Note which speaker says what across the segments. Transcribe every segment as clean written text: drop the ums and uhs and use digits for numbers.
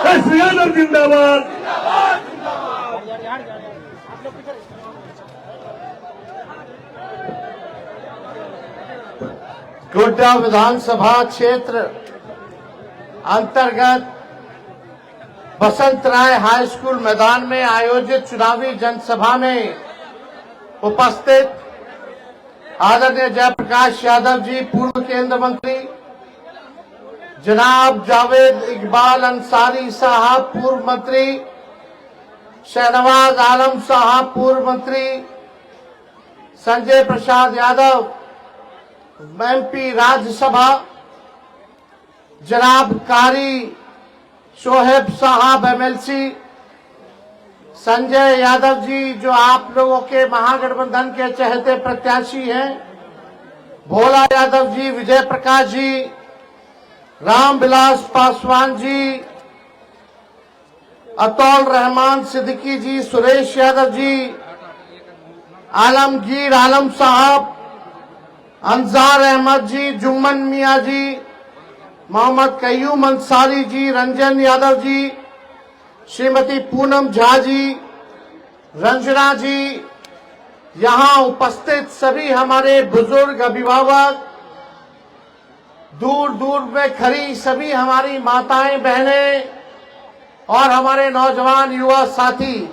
Speaker 1: तेजस्वी यादव जिंदाबाद।
Speaker 2: गोड्डा विधानसभा क्षेत्र अंतर्गत बसंत राय हाई स्कूल मैदान में आयोजित चुनावी जनसभा में उपस्थित आदरणीय जयप्रकाश यादव जी, पूर्व केंद्रीय मंत्री, जनाब जावेद इकबाल अंसारी साहब, पूर्व मंत्री, शहनवाज आलम साहब, पूर्व मंत्री, संजय प्रसाद यादव एमपी राज्यसभा, जनाब कारी शोहेब साहब एमएलसी, संजय यादव जी जो आप लोगों के महागठबंधन के चहेते प्रत्याशी हैं, भोला यादव जी, विजय प्रकाश जी, रामविलास पासवान जी, अतौल रहमान सिद्दीकी जी, सुरेश यादव जी, आलमगीर आलम साहब, अंजार अहमद जी, जुम्मन मियां जी, मोहम्मद कयूम अंसारी जी, रंजन यादव जी, श्रीमती पूनम झा जी, रंजना जी, यहां उपस्थित सभी हमारे बुजुर्ग अभिभावक, दूर दूर में खड़ी सभी हमारी माताएं बहनें और हमारे नौजवान युवा साथी,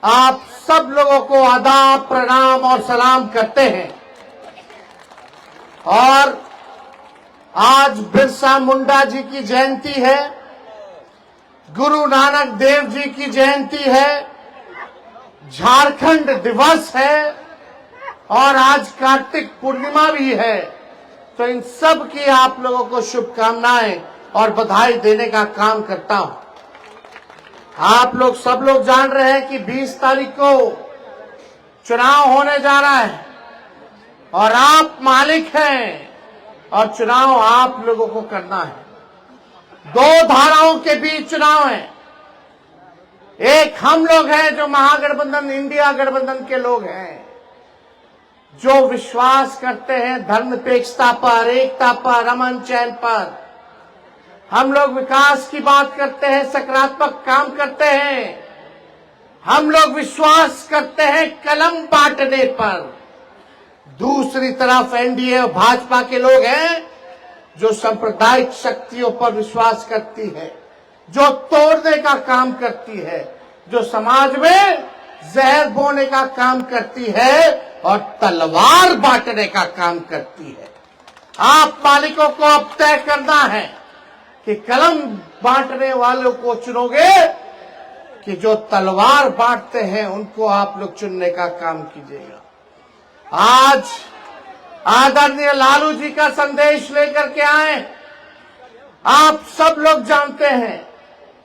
Speaker 2: आप सब लोगों को आदाब, प्रणाम और सलाम करते हैं। और आज बिरसा मुंडा जी की जयंती है, गुरु नानक देव जी की जयंती है, झारखंड दिवस है और आज कार्तिक पूर्णिमा भी है। तो इन सब की आप लोगों को शुभकामनाएं और बधाई देने का काम करता हूं। आप लोग सब लोग जान रहे हैं कि 20 तारीख को चुनाव होने जा रहा है और आप मालिक हैं और चुनाव आप लोगों को करना है। दो धाराओं के बीच चुनाव है। एक हम लोग हैं जो महागठबंधन इंडिया गठबंधन के लोग हैं, जो विश्वास करते हैं धर्मनिरपेक्षता पर, एकता पर, अमन चैन पर। हम लोग विकास की बात करते हैं, सकारात्मक काम करते हैं। हम लोग विश्वास करते हैं कलम बांटने पर। दूसरी तरफ एनडीए और भाजपा के लोग हैं जो सांप्रदायिक शक्तियों पर विश्वास करती है, जो तोड़ने का काम करती है, जो समाज में जहर बोने का काम करती है और तलवार बांटने का काम करती है। आप मालिकों को अब तय करना है कि कलम बांटने वालों को चुनोगे कि जो तलवार बांटते हैं उनको आप लोग चुनने का काम कीजिएगा। आज आदरणीय लालू जी का संदेश लेकर के आए। आप सब लोग जानते हैं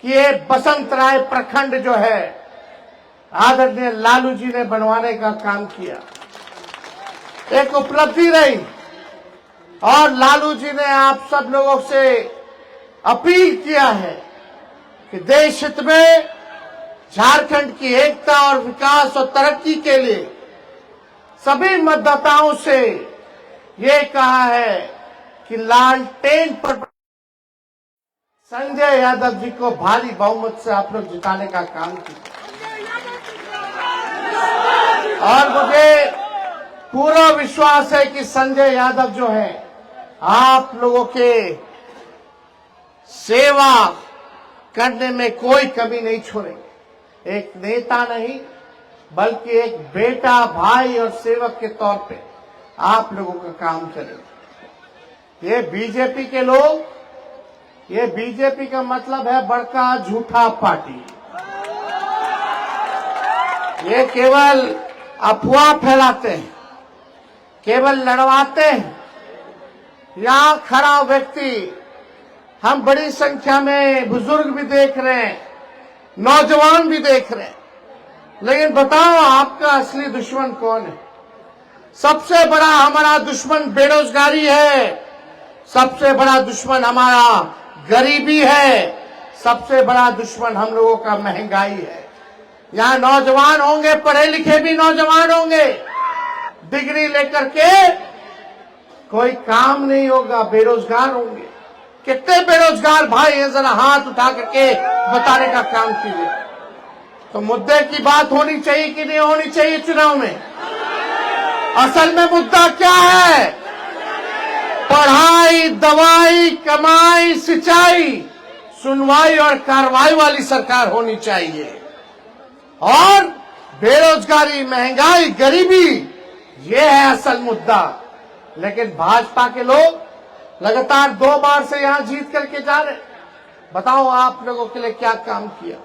Speaker 2: कि ये बसंत राय प्रखंड जो है आदरणीय लालू जी ने बनवाने का काम किया, एक उपलब्धि रही। और लालू जी ने आप सब लोगों से अपील किया है कि देश हित में झारखंड की एकता और विकास और तरक्की के लिए सभी मतदाताओं से ये कहा है कि लालटेन पर संजय यादव जी को भारी बहुमत से आप लोग जिताने का काम किया। और मुझे पूरा विश्वास है कि संजय यादव जो है आप लोगों के सेवा करने में कोई कमी नहीं छोड़ेंगे। एक नेता नहीं बल्कि एक बेटा, भाई और सेवक के तौर पे आप लोगों का काम करेंगे। ये बीजेपी के लोग, ये बीजेपी का मतलब है बड़का झूठा पार्टी। ये केवल अफवाह फैलाते हैं, केवल लड़वाते हैं। यहां खड़ा व्यक्ति, हम बड़ी संख्या में बुजुर्ग भी देख रहे हैं, नौजवान भी देख रहे हैं, लेकिन बताओ आपका असली दुश्मन कौन है? सबसे बड़ा हमारा दुश्मन बेरोजगारी है, सबसे बड़ा दुश्मन हमारा गरीबी है, सबसे बड़ा दुश्मन हम लोगों का महंगाई है। यहाँ नौजवान होंगे, पढ़े लिखे भी नौजवान होंगे, डिग्री लेकर के कोई काम नहीं होगा, बेरोजगार होंगे। कितने बेरोजगार भाई हैं, जरा हाथ उठा करके बताने का काम कीजिए। तो मुद्दे की बात होनी चाहिए कि नहीं होनी चाहिए चुनाव में? असल में मुद्दा क्या है? पढ़ाई, दवाई, कमाई, सिंचाई, सुनवाई और कार्रवाई वाली सरकार होनी चाहिए। और बेरोजगारी, महंगाई, गरीबी, ये है असल मुद्दा। लेकिन भाजपा के लोग लगातार 2 बार से यहां जीत करके जा रहे। बताओ आप लोगों के लिए क्या काम किया?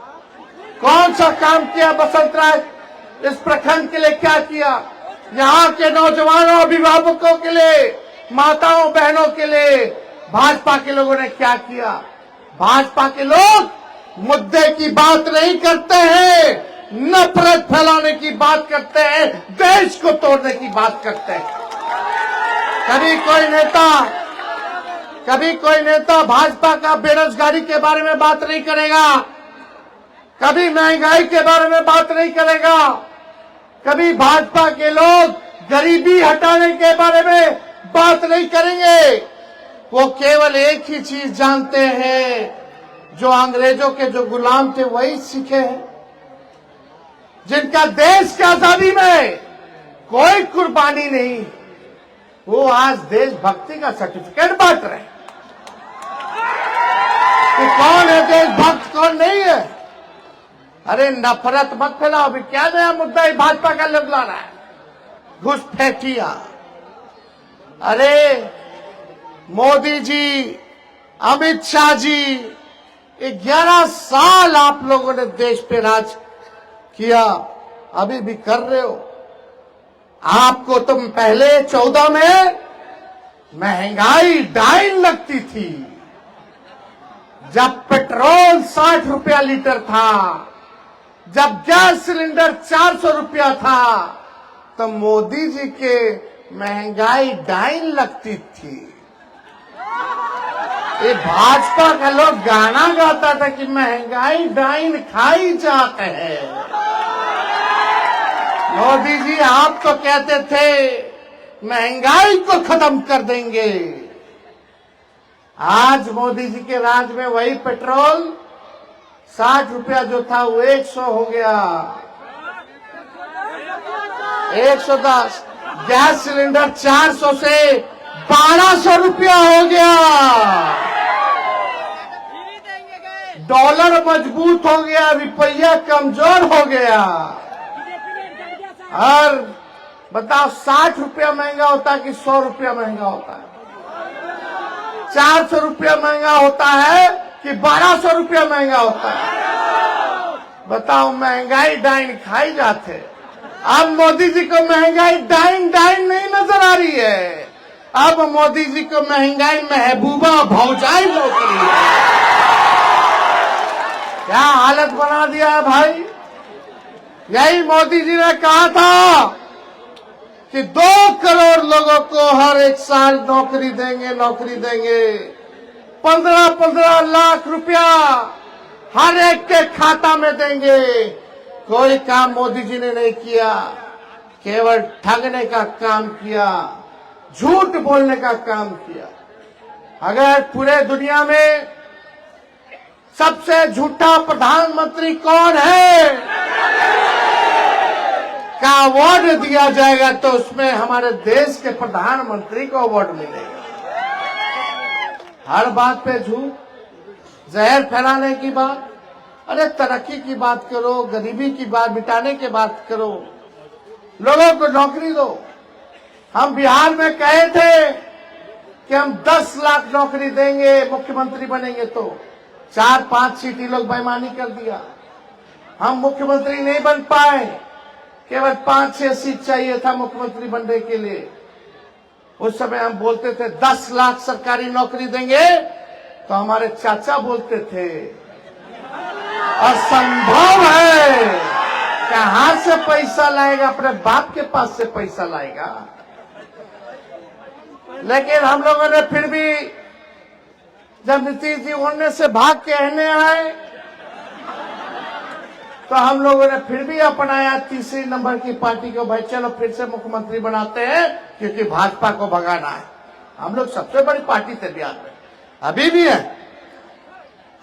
Speaker 2: कौन सा काम किया? बसंत राय इस प्रखंड के लिए क्या किया? यहाँ के नौजवानों, अभिभावकों के लिए, माताओं बहनों के लिए भाजपा के लोगों ने क्या किया? भाजपा के लोग मुद्दे की बात नहीं करते हैं, नफरत फैलाने की बात करते हैं, देश को तोड़ने की बात करते हैं। कभी कोई नेता भाजपा का बेरोजगारी के बारे में बात नहीं करेगा, कभी महंगाई के बारे में बात नहीं करेगा, कभी भाजपा के लोग गरीबी हटाने के बारे में बात नहीं करेंगे। वो केवल एक ही चीज जानते हैं, जो अंग्रेजों के जो गुलाम थे वही सीखे हैं, जिनका देश की आजादी में कोई कुर्बानी नहीं, वो आज देशभक्ति का सर्टिफिकेट बांट रहे हैं कि कौन है देशभक्त, कौन नहीं है। अरे नफरत मत फैलाओ। अभी क्या नया मुद्दा है भाजपा का लोग ला रहा है? घुसपैठिया। अरे मोदी जी, अमित शाह जी, 11 साल आप लोगों ने देश पे राज किया, अभी भी कर रहे हो। आपको तुम पहले 14 में महंगाई डाइन लगती थी, जब पेट्रोल 60 रुपया लीटर था, जब गैस सिलेंडर 400 रुपया था, तो मोदी जी के महंगाई डाइन लगती थी। ये भाजपा का लोग गाना गाता था कि महंगाई डाइन खाई जाते हैं। मोदी जी आप तो कहते थे महंगाई को खत्म कर देंगे। आज मोदी जी के राज में वही पेट्रोल 60 रुपया जो था वो 100 हो गया, 110। गैस सिलेंडर 400 से 1200 रुपया हो गया। डॉलर मजबूत हो गया, रुपया कमजोर हो गया। और बताओ 60 रुपया महंगा होता है कि 100 रुपया महंगा होता है? 400 रुपया महंगा होता है कि 1200 रुपया महंगा होता है? बताओ, महंगाई डाइन खाई जाते। अब मोदी जी को महंगाई डाइन नहीं नजर आ रही है, अब मोदी जी को महंगाई महबूबा भौजाई लौट रही है। क्या हालत बना दिया है भाई। यही मोदी जी ने कहा था कि 2 करोड़ लोगों को हर एक साल नौकरी देंगे। 15 लाख रुपया हर एक के खाता में देंगे। कोई काम मोदी जी ने नहीं किया, केवल ठगने का काम किया, झूठ बोलने का काम किया। अगर पूरे दुनिया में सबसे झूठा प्रधानमंत्री कौन है का अवार्ड दिया जाएगा, तो उसमें हमारे देश के प्रधानमंत्री को अवार्ड मिलेगा। हर बात पे झूठ, जहर फैलाने की बात। अरे तरक्की की बात करो, गरीबी की बात मिटाने की बात करो, लोगों को नौकरी दो। हम बिहार में कहे थे कि हम 10 लाख नौकरी देंगे मुख्यमंत्री बनेंगे, तो 4-5 सीट ही लोग बेईमानी कर दिया। हम मुख्यमंत्री नहीं बन पाए, केवल 5-6 सीट चाहिए था मुख्यमंत्री बनने के लिए। उस समय हम बोलते थे 10 लाख सरकारी नौकरी देंगे, तो हमारे चाचा बोलते थे असंभव है, कहां से पैसा लाएगा, अपने बाप के पास से पैसा लाएगा। लेकिन हम लोगों ने फिर भी, जब नीतीश जी उड़ने से भाग के रहने आए, तो हम लोगों ने फिर भी अपनाया तीसरी नंबर की पार्टी को। भाई चलो फिर से मुख्यमंत्री बनाते हैं, क्योंकि भाजपा को भगाना है। हम लोग सबसे बड़ी पार्टी थे बिहार में, अभी भी है,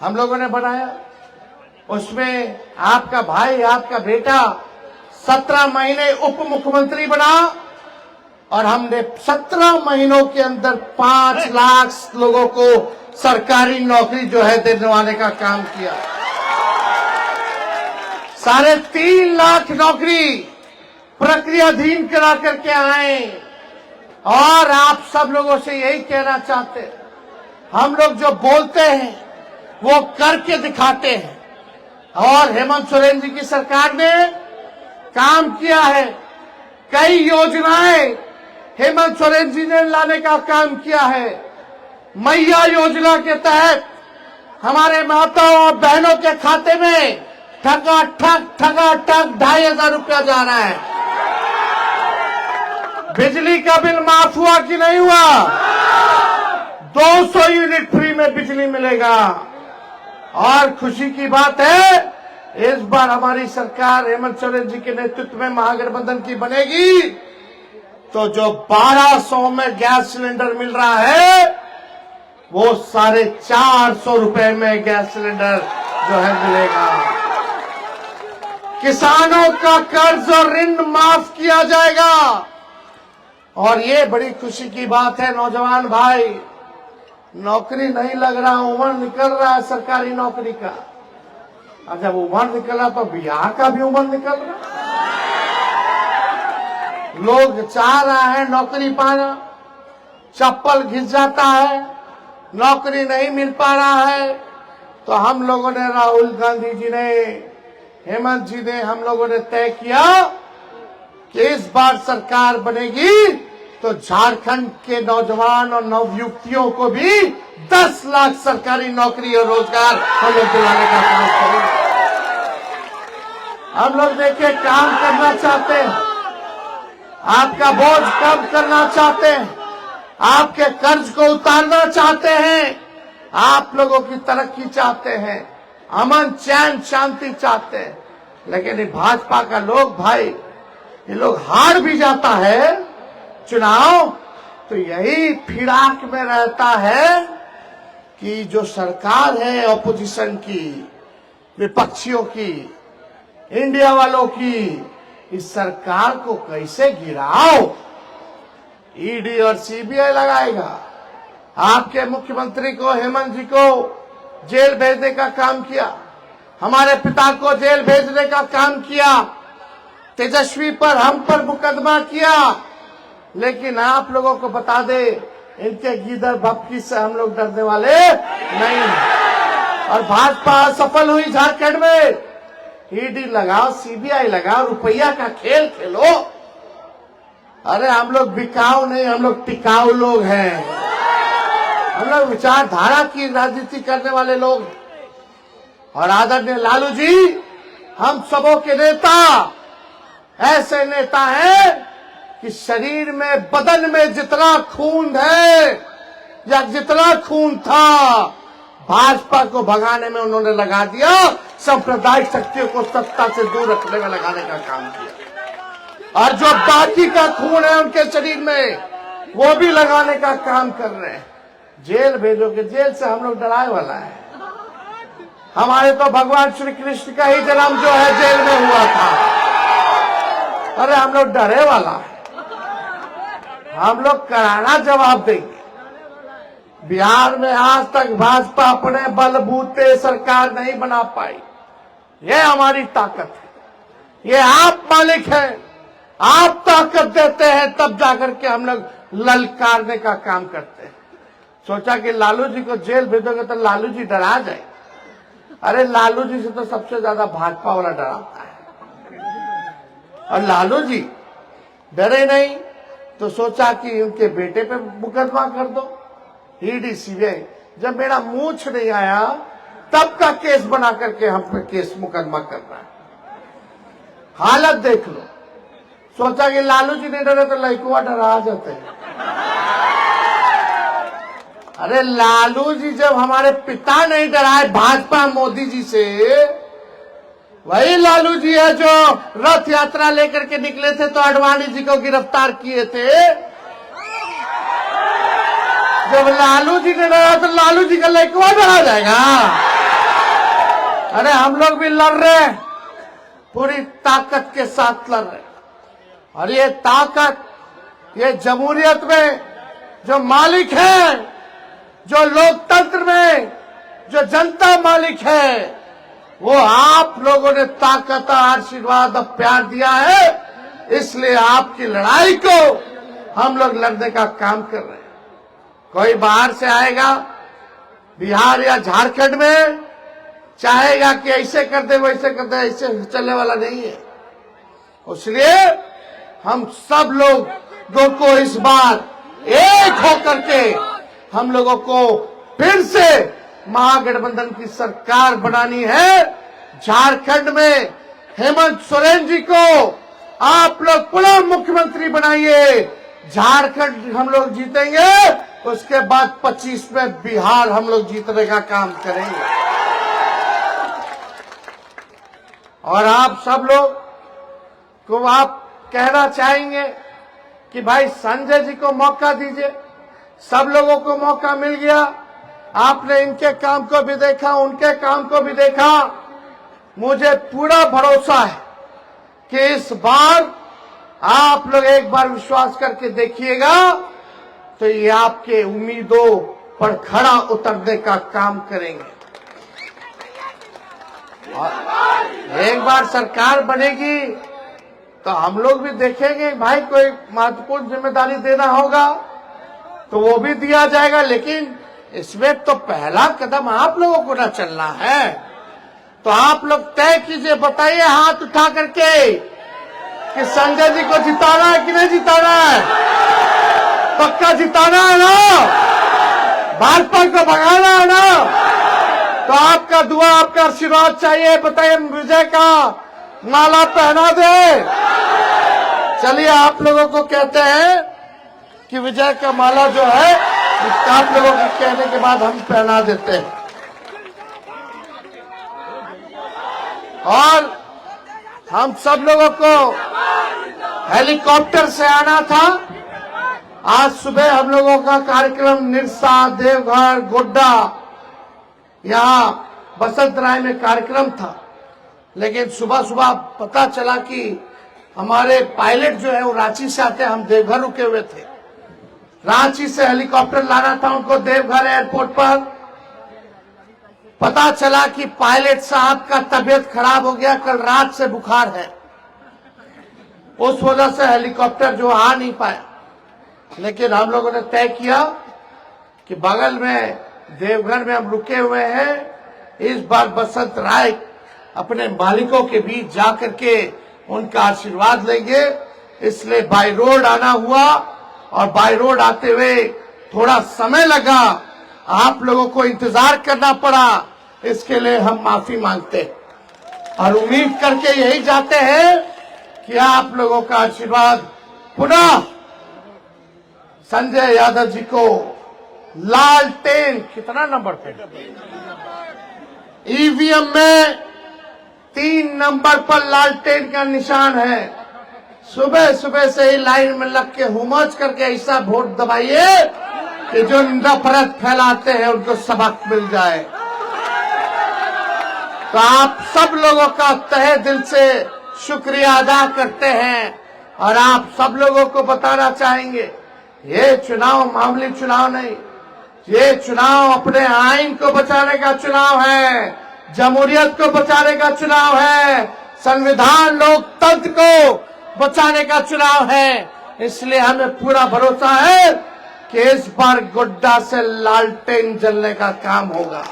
Speaker 2: हम लोगों ने बनाया। उसमें आपका भाई, आपका बेटा 17 महीने उप मुख्यमंत्री बना और हमने 17 महीनों के अंदर 5 लाख लोगों को सरकारी नौकरी जो है दिलवाने का काम किया। 3.5 लाख नौकरी प्रक्रियाधीन करा करके आए। और आप सब लोगों से यही कहना चाहते हैं, हम लोग जो बोलते हैं वो करके दिखाते हैं। और हेमंत सोरेन जी की सरकार ने काम किया है। कई योजनाएं हेमंत सोरेन जी ने लाने का काम किया है। मैया योजना के तहत हमारे माताओं और बहनों के खाते में ठगाठग 2,500 रुपया जा रहा है। बिजली का बिल माफ हुआ कि नहीं हुआ? 200 यूनिट फ्री में बिजली मिलेगा। और खुशी की बात है, इस बार हमारी सरकार हेमंत सोरेन जी के नेतृत्व में महागठबंधन की बनेगी तो जो 1200 में गैस सिलेंडर मिल रहा है वो 450 रुपए में गैस सिलेंडर जो है मिलेगा। किसानों का कर्ज और ऋण माफ किया जाएगा। और ये बड़ी खुशी की बात है नौजवान भाई, नौकरी नहीं लग रहा, उम्र निकल रहा है सरकारी नौकरी का। और जब उम्र निकल रहा तो बियाह का भी उम्र निकल रहा। लोग चाह रहा है नौकरी पाना, चप्पल घिस जाता है, नौकरी नहीं मिल पा रहा है। तो हम लोगों ने, राहुल गांधी जी ने, हेमंत जी ने, हम लोगों ने तय किया कि इस बार सरकार बनेगी तो झारखंड के नौजवान और नवयुवतियों को भी 10 लाख सरकारी नौकरी और रोजगार हम लोग दिलाने का काम करेंगे। हम लोग देखिए काम करना चाहते हैं, आपका बोझ कम करना चाहते हैं, आपके कर्ज को उतारना चाहते हैं, आप लोगों की तरक्की चाहते हैं, अमन चैन शांति चाहते हैं। लेकिन ये भाजपा का लोग भाई, ये लोग हार भी जाता है चुनाव तो यही फिराक में रहता है कि जो सरकार है ऑपोजिशन की, विपक्षियों की, इंडिया वालों की, इस सरकार को कैसे गिराओ। ईडी और सीबीआई लगाएगा। आपके मुख्यमंत्री को, हेमंत जी को जेल भेजने का काम किया, हमारे पिता को जेल भेजने का काम किया, तेजस्वी पर, हम पर मुकदमा किया। लेकिन आप लोगों को बता दे, इनके गीदड़ भपकी से हम लोग डरने वाले नहीं। और भाजपा सफल हुई झारखंड में, ईडी लगाओ, सीबीआई लगाओ, रुपया का खेल खेलो। अरे हम लोग बिकाऊ नहीं, हम लोग टिकाऊ लोग हैं। हम लोग विचारधारा की राजनीति करने वाले लोग। और आदरणीय लालू जी हम सबों के नेता, ऐसे नेता हैं कि शरीर में, बदन में जितना खून है या जितना खून था, भाजपा को भगाने में उन्होंने लगा दिया, सांप्रदायिक शक्तियों को सत्ता से दूर रखने में लगाने का काम किया। और जो बाकी का खून है उनके शरीर में, वो भी लगाने का काम कर रहे हैं। जेल भेजोगे, जेल से हम लोग डराए वाला है। हमारे तो भगवान श्री कृष्ण का ही जन्म जो है जेल में हुआ था। अरे हम लोग डरे वाला है, हम लोग करारा जवाब देंगे। बिहार में आज तक भाजपा अपने बलबूते सरकार नहीं बना पाई। ये हमारी ताकत है, ये आप मालिक हैं, आप ताकत देते हैं तब जाकर के हम लोग ललकारने का काम करते हैं। सोचा कि लालू जी को जेल भेजोगे तो लालू जी डरा जाए। अरे लालू जी से तो सबसे ज्यादा भाजपा वाला डराता है। और लालू जी डरे नहीं तो सोचा कि उनके बेटे पे मुकदमा कर दो, ईडी सीबीआई। जब मेरा मूछ नहीं आया तब का केस बना करके हम पे केस मुकदमा कर रहा है। हालत देख लो। सोचा कि लालू जी नहीं डरे तो लड़कुआ डरा जाते हैं। अरे लालू जी जब हमारे पिता नहीं डराए भाजपा मोदी जी से, वही लालू जी है जो रथ यात्रा लेकर के निकले थे तो अडवाणी जी को गिरफ्तार किए थे। जब लालू जी ने लड़ा तो लालू जी का लड़का लड़ा जाएगा। अरे हम लोग भी लड़ रहे हैं, पूरी ताकत के साथ लड़ रहे हैं। और ये ताकत, ये जमहूरियत में जो मालिक है, जो लोकतंत्र में जो जनता मालिक है, वो आप लोगों ने ताकत, आशीर्वाद और प्यार दिया है। इसलिए आपकी लड़ाई को हम लोग लड़ने का काम कर रहे हैं। कोई बाहर से आएगा बिहार या झारखंड में, चाहेगा कि ऐसे कर दे वैसे कर दे, ऐसे चलने वाला नहीं है। इसलिए हम सब लोगों को इस बार एक होकर के हम लोगों को फिर से महागठबंधन की सरकार बनानी है। झारखंड में हेमंत सोरेन जी को आप लोग पुनः मुख्यमंत्री बनाइए। झारखंड हम लोग जीतेंगे, उसके बाद 25 में बिहार हम लोग जीतने का काम करेंगे। और आप सब लोग को आप कहना चाहेंगे कि भाई संजय जी को मौका दीजिए। सब लोगों को मौका मिल गया, आपने इनके काम को भी देखा, उनके काम को भी देखा। मुझे पूरा भरोसा है कि इस बार आप लोग एक बार विश्वास करके देखिएगा तो ये आपके उम्मीदों पर खड़ा उतरने का काम करेंगे। और एक बार सरकार बनेगी तो हम लोग भी देखेंगे, भाई कोई महत्वपूर्ण जिम्मेदारी देना होगा तो वो भी दिया जाएगा। लेकिन इसमें तो पहला कदम आप लोगों को ना चलना है। तो आप लोग तय कीजिए, बताइए हाथ उठा करके कि संजय जी को जिताना है कि नहीं जिताना है। पक्का जिताना है ना, भाजपा को भगाना है ना। तो आपका दुआ, आपका आशीर्वाद चाहिए। बताइए, विजय का माला पहना दे। चलिए, आप लोगों को कहते हैं कि विजय का माला जो है आप लोगों के कहने के बाद हम पहना देते हैं। और हम सब लोगों को हेलीकॉप्टर से आना था। आज सुबह हम लोगों का कार्यक्रम निरसा, देवघर, गोड्डा, यहाँ बसंत राय में कार्यक्रम था। लेकिन सुबह सुबह पता चला कि हमारे पायलट जो है वो रांची से आते हैं, हम देवघर रुके हुए थे। रांची से हेलीकॉप्टर लाना था उनको देवघर एयरपोर्ट पर। पता चला कि पायलट साहब का तबीयत खराब हो गया, कल रात से बुखार है। उस वजह से हेलीकॉप्टर जो आ नहीं पाया। लेकिन हम लोगों ने तय किया कि बगल में देवघर में हम रुके हुए हैं, इस बार बसंत राय अपने मालिकों के बीच जाकर के उनका आशीर्वाद लेंगे। इसलिए बाय रोड आना हुआ और बाय रोड आते हुए थोड़ा समय लगा, आप लोगों को इंतजार करना पड़ा। इसके लिए हम माफी मांगते हैं और उम्मीद करके यही जाते हैं कि आप लोगों का आशीर्वाद पुनः संजय यादव जी को लालटेन, कितना नंबर पे, ईवीएम में 3 नंबर पर लालटेन का निशान है। सुबह सुबह से ही लाइन में लग के हुमच करके ऐसा वोट दबाइए कि जो नफरत फैलाते हैं उनको सबक मिल जाए। तो आप सब लोगों का तहे दिल से शुक्रिया अदा करते हैं और आप सब लोगों को बताना चाहेंगे, ये चुनाव मामूली चुनाव नहीं, ये चुनाव अपने आइन को बचाने का चुनाव है, जमहूरियत को बचाने का चुनाव है, संविधान लोकतंत्र को बचाने का चुनाव है। इसलिए हमें पूरा भरोसा है कि इस बार गोड्डा से लालटेन जलने का काम होगा।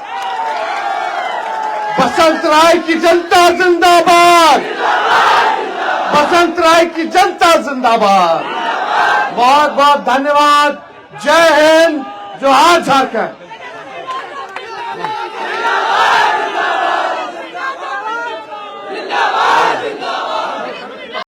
Speaker 2: बसंत राय की जनता जिंदाबाद, बसंत राय की जनता जिंदाबाद। बहुत बहुत धन्यवाद। जय हिंद, जोहार झारखंड।